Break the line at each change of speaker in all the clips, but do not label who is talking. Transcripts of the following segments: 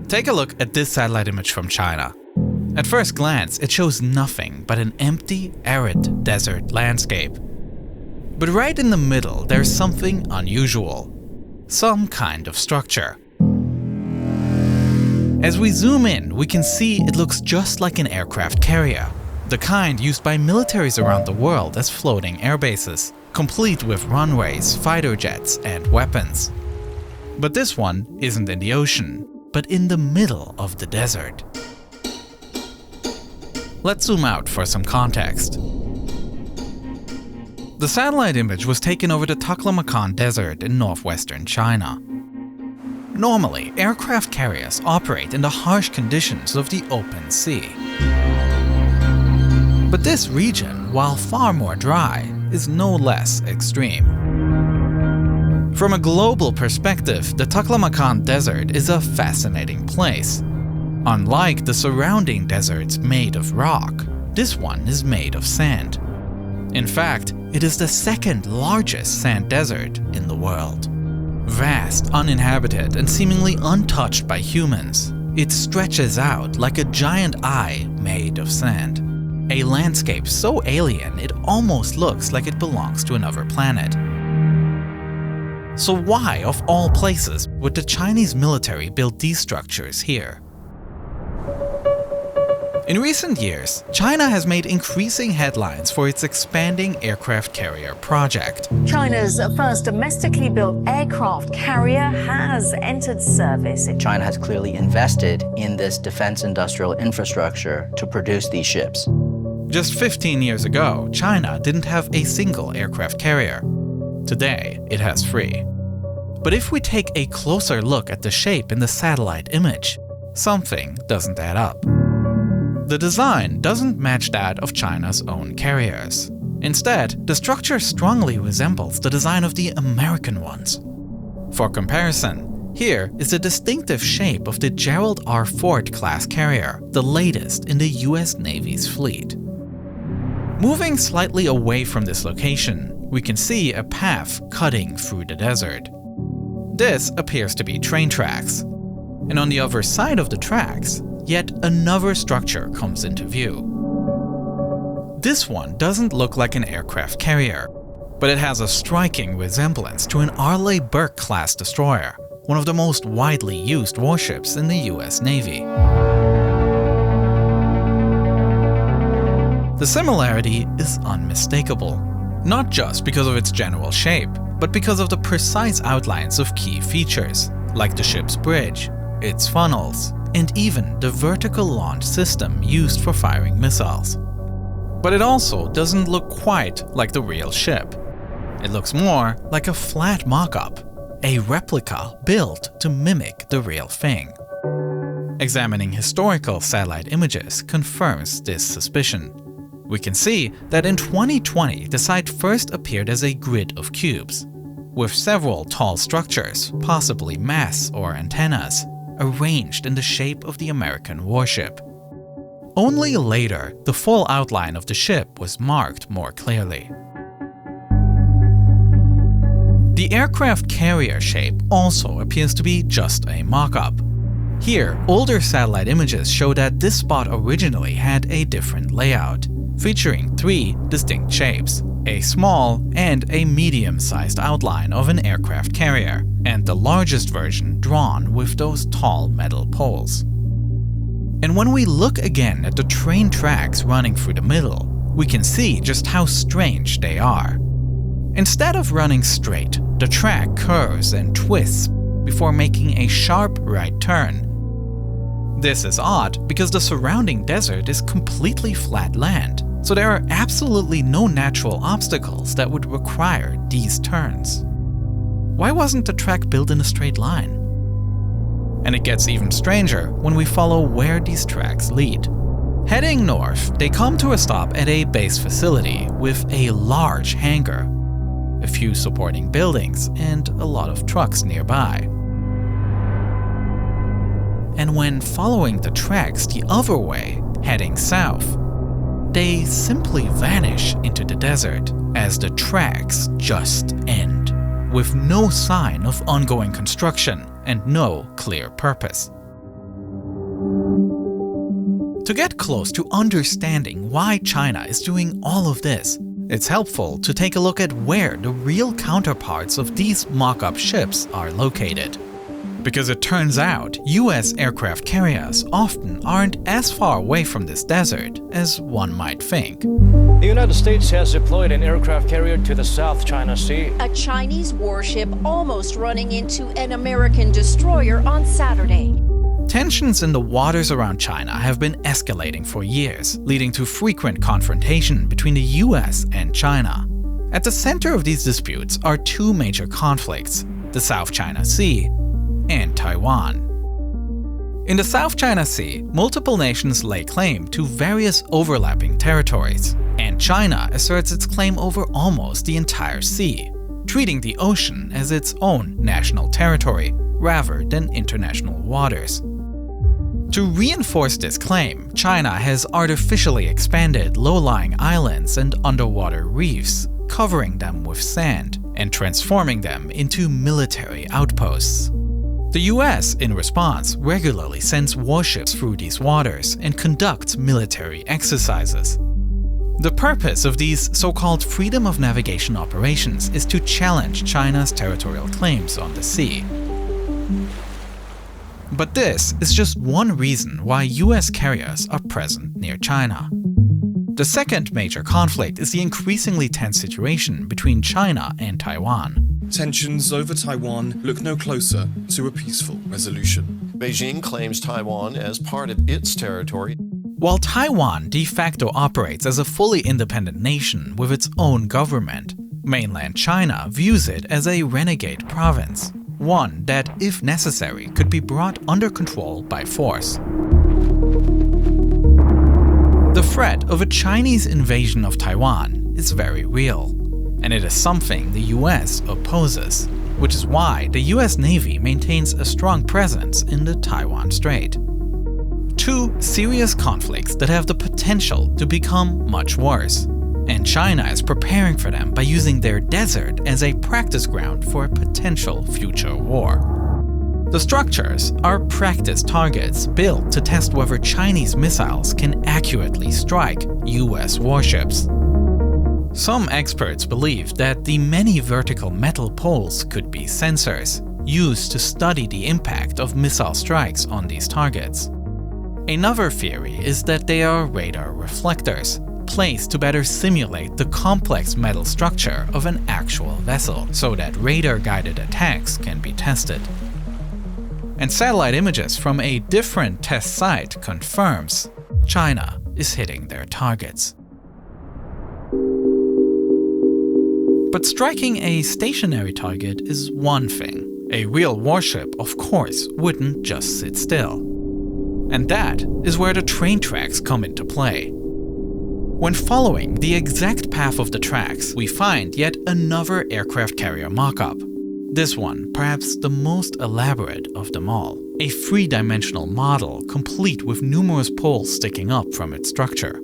Take a look at this satellite image from China. At first glance, it shows nothing but an empty, arid desert landscape. But right in the middle, there's something unusual. Some kind of structure. As we zoom in, we can see it looks just like an aircraft carrier, the kind used by militaries around the world as floating air bases, complete with runways, fighter jets, and weapons. But this one isn't in the ocean, but in the middle of the desert. Let's zoom out for some context. The satellite image was taken over the Taklamakan Desert in northwestern China. Normally, aircraft carriers operate in the harsh conditions of the open sea. But this region, while far more dry, is no less extreme. From a global perspective, the Taklamakan Desert is a fascinating place. Unlike the surrounding deserts made of rock, this one is made of sand. In fact, it is the second largest sand desert in the world. Vast, uninhabited, and seemingly untouched by humans, it stretches out like a giant eye made of sand. A landscape so alien it almost looks like it belongs to another planet. So why, of all places, would the Chinese military build these structures here? In recent years, China has made increasing headlines for its expanding aircraft carrier project.
China's first domestically built aircraft carrier has entered service.
China has clearly invested in this defense industrial infrastructure to produce these ships.
Just 15 years ago, China didn't have a single aircraft carrier. Today, it has 3. But if we take a closer look at the shape in the satellite image, something doesn't add up. The design doesn't match that of China's own carriers. Instead, the structure strongly resembles the design of the American ones. For comparison, here is the distinctive shape of the Gerald R. Ford class carrier, the latest in the US Navy's fleet. Moving slightly away from this location, we can see a path cutting through the desert. This appears to be train tracks. And on the other side of the tracks, yet another structure comes into view. This one doesn't look like an aircraft carrier, but it has a striking resemblance to an Arleigh Burke-class destroyer, one of the most widely used warships in the US Navy. The similarity is unmistakable, not just because of its general shape, but because of the precise outlines of key features, like the ship's bridge, its funnels, and even the vertical launch system used for firing missiles. But it also doesn't look quite like the real ship. It looks more like a flat mock-up, a replica built to mimic the real thing. Examining historical satellite images confirms this suspicion. We can see that in 2020, the site first appeared as a grid of cubes, with several tall structures, possibly masts or antennas, arranged in the shape of the American warship. Only later, the full outline of the ship was marked more clearly. The aircraft carrier shape also appears to be just a mock-up. Here, older satellite images show that this spot originally had a different layout, featuring 3 distinct shapes, a small and a medium-sized outline of an aircraft carrier, and the largest version drawn with those tall metal poles. And when we look again at the train tracks running through the middle, we can see just how strange they are. Instead of running straight, the track curves and twists before making a sharp right turn. This is odd because the surrounding desert is completely flat land, so there are absolutely no natural obstacles that would require these turns. Why wasn't the track built in a straight line? And it gets even stranger when we follow where these tracks lead. Heading north, they come to a stop at a base facility with a large hangar, a few supporting buildings, and a lot of trucks nearby. And when following the tracks the other way, heading south, they simply vanish into the desert as the tracks just end, with no sign of ongoing construction and no clear purpose. To get close to understanding why China is doing all of this, it's helpful to take a look at where the real counterparts of these mock-up ships are located. Because it turns out, US aircraft carriers often aren't as far away from this desert as one might think.
The United States has deployed an aircraft carrier to the South China Sea.
A Chinese warship almost running into an American destroyer on Saturday.
Tensions in the waters around China have been escalating for years, leading to frequent confrontation between the US and China. At the center of these disputes are two major conflicts: the South China Sea and Taiwan. In the South China Sea, multiple nations lay claim to various overlapping territories, and China asserts its claim over almost the entire sea, treating the ocean as its own national territory rather than international waters. To reinforce this claim, China has artificially expanded low-lying islands and underwater reefs, covering them with sand and transforming them into military outposts. The US, in response, regularly sends warships through these waters and conducts military exercises. The purpose of these so-called freedom of navigation operations is to challenge China's territorial claims on the sea. But this is just one reason why US carriers are present near China. The second major conflict is the increasingly tense situation between China and Taiwan.
Tensions over Taiwan look no closer to a peaceful resolution.
Beijing claims Taiwan as part of its territory.
While Taiwan de facto operates as a fully independent nation with its own government, mainland China views it as a renegade province, one that, if necessary, could be brought under control by force. The threat of a Chinese invasion of Taiwan is very real, and it is something the US opposes, which is why the US Navy maintains a strong presence in the Taiwan Strait. Two serious conflicts that have the potential to become much worse, and China is preparing for them by using their desert as a practice ground for a potential future war. The structures are practice targets built to test whether Chinese missiles can accurately strike US warships. Some experts believe that the many vertical metal poles could be sensors, used to study the impact of missile strikes on these targets. Another theory is that they are radar reflectors, placed to better simulate the complex metal structure of an actual vessel, so that radar-guided attacks can be tested. And satellite images from a different test site confirms China is hitting their targets. But striking a stationary target is one thing. A real warship, of course, wouldn't just sit still. And that is where the train tracks come into play. When following the exact path of the tracks, we find yet another aircraft carrier mock-up. This one, perhaps the most elaborate of them all. A three-dimensional model complete with numerous poles sticking up from its structure.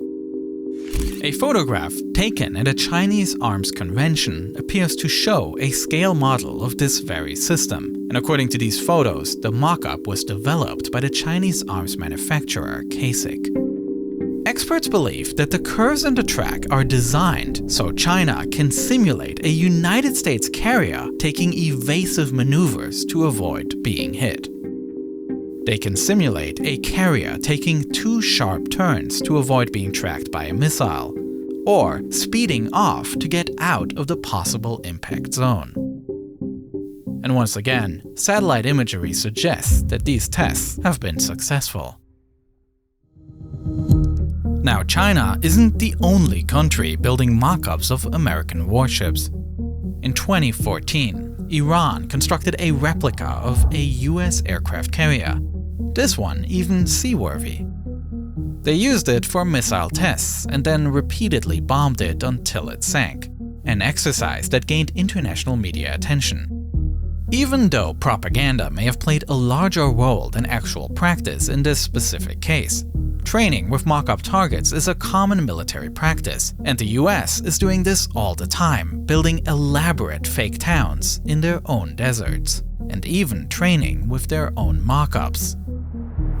A photograph taken at a Chinese arms convention appears to show a scale model of this very system, and according to these photos, the mock-up was developed by the Chinese arms manufacturer CASIC. Experts believe that the curves in the track are designed so China can simulate a United States carrier taking evasive maneuvers to avoid being hit. They can simulate a carrier taking two sharp turns to avoid being tracked by a missile, or speeding off to get out of the possible impact zone. And once again, satellite imagery suggests that these tests have been successful. Now, China isn't the only country building mock-ups of American warships. In 2014, Iran constructed a replica of a US aircraft carrier, this one even seaworthy. They used it for missile tests and then repeatedly bombed it until it sank, an exercise that gained international media attention. Even though propaganda may have played a larger role than actual practice in this specific case, training with mock-up targets is a common military practice, and the US is doing this all the time, building elaborate fake towns in their own deserts, and even training with their own mock-ups.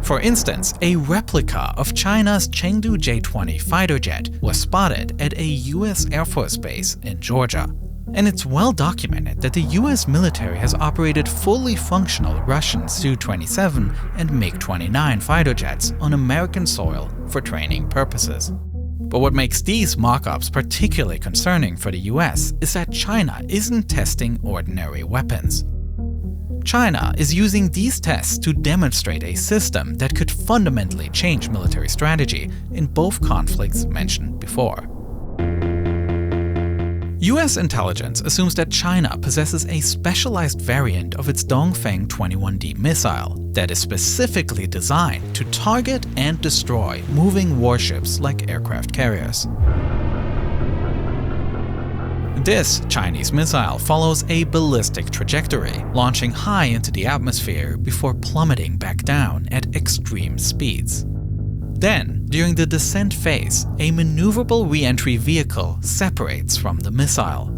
For instance, a replica of China's Chengdu J-20 fighter jet was spotted at a US Air Force base in Georgia. And it's well documented that the US military has operated fully functional Russian Su-27 and MiG-29 fighter jets on American soil for training purposes. But what makes these mock-ups particularly concerning for the US is that China isn't testing ordinary weapons. China is using these tests to demonstrate a system that could fundamentally change military strategy in both conflicts mentioned before. US intelligence assumes that China possesses a specialized variant of its Dongfeng 21D missile that is specifically designed to target and destroy moving warships like aircraft carriers. This Chinese missile follows a ballistic trajectory, launching high into the atmosphere before plummeting back down at extreme speeds. Then, during the descent phase, a maneuverable re-entry vehicle separates from the missile.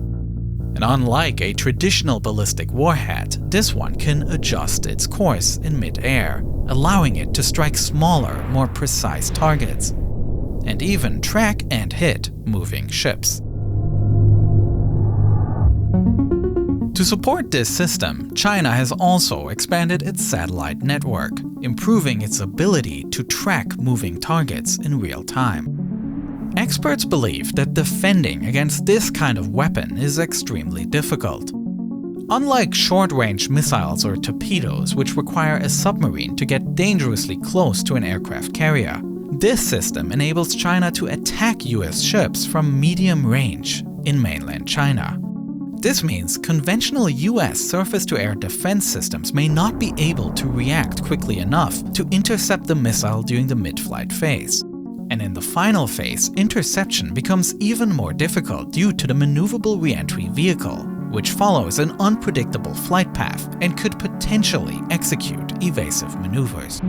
And unlike a traditional ballistic warhead, this one can adjust its course in mid-air, allowing it to strike smaller, more precise targets, and even track and hit moving ships. To support this system, China has also expanded its satellite network, improving its ability to track moving targets in real time. Experts believe that defending against this kind of weapon is extremely difficult. Unlike short-range missiles or torpedoes, which require a submarine to get dangerously close to an aircraft carrier, this system enables China to attack US ships from medium range in mainland China. This means conventional US surface-to-air defense systems may not be able to react quickly enough to intercept the missile during the mid-flight phase. And in the final phase, interception becomes even more difficult due to the maneuverable re-entry vehicle, which follows an unpredictable flight path and could potentially execute evasive maneuvers.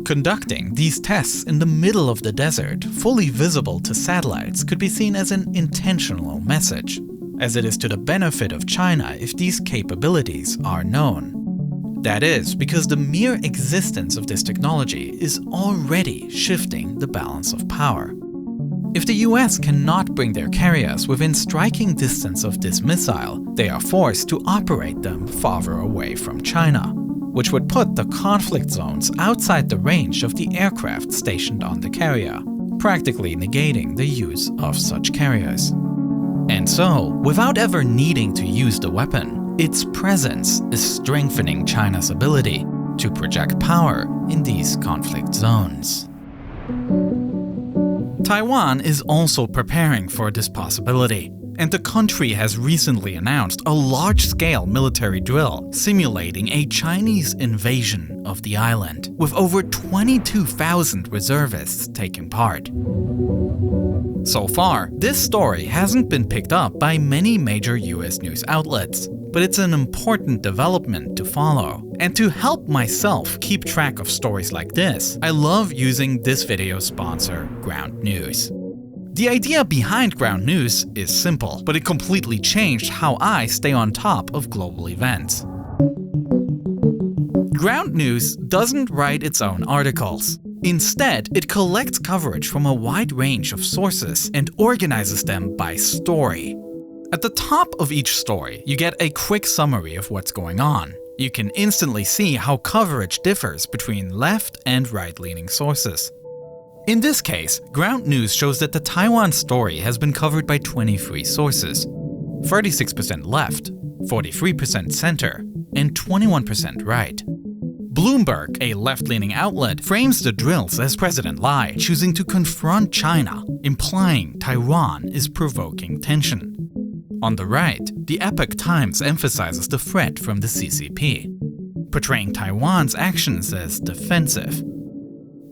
Conducting these tests in the middle of the desert, fully visible to satellites, could be seen as an intentional message, as it is to the benefit of China if these capabilities are known. That is, because the mere existence of this technology is already shifting the balance of power. If the US cannot bring their carriers within striking distance of this missile, they are forced to operate them farther away from China, which would put the conflict zones outside the range of the aircraft stationed on the carrier, practically negating the use of such carriers. And so, without ever needing to use the weapon, its presence is strengthening China's ability to project power in these conflict zones. Taiwan is also preparing for this possibility, and the country has recently announced a large-scale military drill simulating a Chinese invasion of the island, with over 22,000 reservists taking part. So far, this story hasn't been picked up by many major US news outlets, but it's an important development to follow. And to help myself keep track of stories like this, I love using this video's sponsor, Ground News. The idea behind Ground News is simple, but it completely changed how I stay on top of global events. Ground News doesn't write its own articles. Instead, it collects coverage from a wide range of sources and organizes them by story. At the top of each story, you get a quick summary of what's going on. You can instantly see how coverage differs between left and right-leaning sources. In this case, Ground News shows that the Taiwan story has been covered by 23 sources, 36% left, 43% center, and 21% right. Bloomberg, a left-leaning outlet, frames the drills as President Lai choosing to confront China, implying Taiwan is provoking tension. On the right, the Epoch Times emphasizes the threat from the CCP, portraying Taiwan's actions as defensive.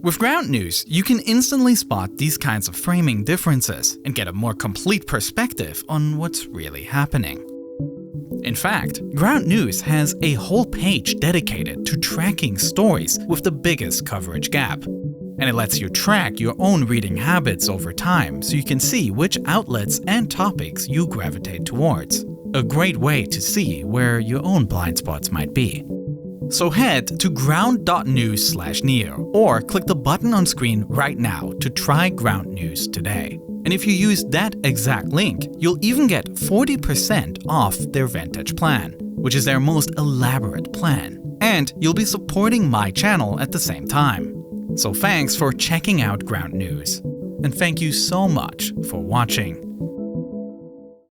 With Ground News, you can instantly spot these kinds of framing differences and get a more complete perspective on what's really happening. In fact, Ground News has a whole page dedicated to tracking stories with the biggest coverage gap. And it lets you track your own reading habits over time so you can see which outlets and topics you gravitate towards. A great way to see where your own blind spots might be. So head to ground.news/neo or click the button on screen right now to try Ground News today. And if you use that exact link, you'll even get 40% off their Vantage plan, which is their most elaborate plan. And you'll be supporting my channel at the same time. So thanks for checking out Ground News. And thank you so much for watching.